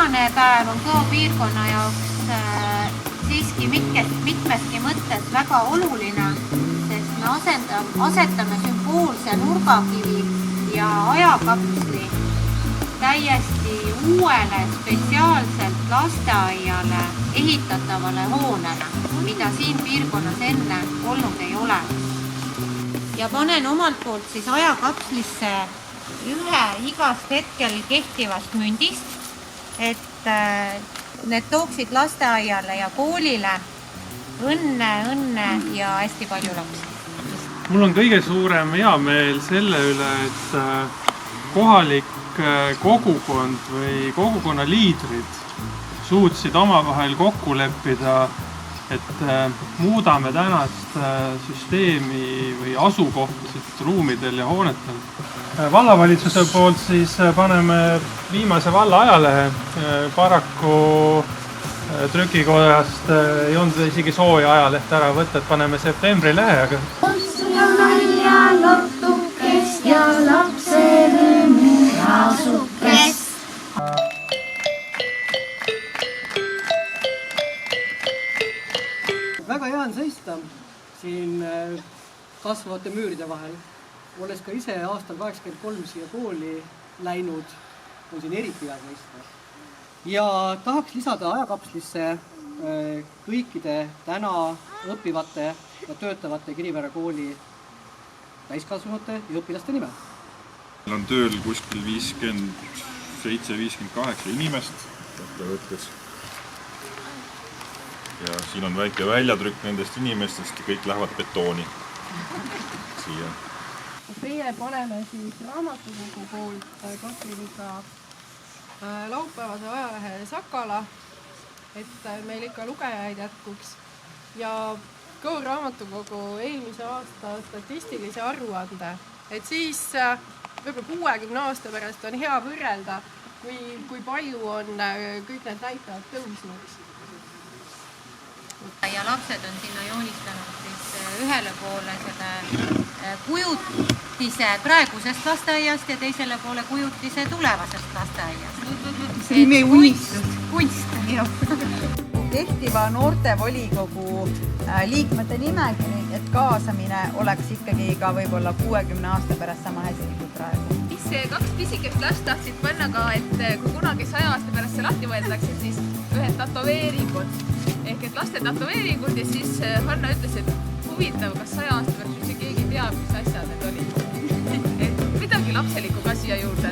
tänane päev on Kõo piirkonna jaoks siiski mitmeski mõttes väga oluline, sest me asetame sümboolse nurgakivi ja ajakapsli täiesti uuele spetsiaalselt lasteaiale ehitatavale hoonele, mida siin piirkonnas enne olnud ei ole. Ja panen omalt poolt siis ajakapslisse ühe igast hetkel kehtivast mündist, et need tooksid lasteaiale ja koolile õnne ja hästi palju lapsi. Mul on kõige suurem heameel selle üle, et kohalik kogukond või kogukonna liidrid suutsid omavahel kokku leppida, et muudame tänast süsteemi või asukohtasid ruumidel ja hoonetel. Vallavalitsuse poolt siis paneme viimase valla ajalehe. Paraku trükikojast ei olnud isegi sooja ajalehte ära võtta, et paneme septembri lehe. Ja nalja lotukest ja lapse rõõmu asukest. Väga hea on seista siin kasvavate müüride vahel. Olles ka ise aastal 83 siia kooli läinud, on siin eriti hea seista. Ja tahaks lisada ajakapslisse kõikide täna õppivate ja töötavate Kinivära kooli täiskasvanute ja õpilaste nime. Meil on tööl kuskil 57-58 inimest ettevõttes. Ja siin on väike väljatrükk nendest inimestest ja kõik lähevad betooni siia. Meie paneme siis raamatukogu poolt Katriniga laupäevase ajalehe Sakala, et meil ikka lugejaid jätkuks. Ja Kõo raamatukogu eelmise aasta statistilise aruande, et siis võib-olla 60 aasta pärast on hea võrrelda, kui palju on kõik need näitajad tõusnud. Ja lapsed on sinna joonistanud siis ühele poole selle kujutise praegusest lasteaiast ja teisele poole kujutise tulevasest lasteaiast. See on meie unistus. Kunst. Kehtiva noortevolikogu liikmete nimekiri, et kaasamine oleks ikkagi ka võib-olla 60 aasta pärast sama hästi kui praegu. Mis 2 pisikest last tahtsid panna ka, et kui kunagi 100 aasta pärast see lahti võetakse, siis ühed tatoveeringud. Ehk et laste tatoveeringud ja siis Hanna ütles, et huvitav, kas 100 aasta pärast üldse keegi teab, mis asjad need olid. Et midagi lapselikku ka siia juurde.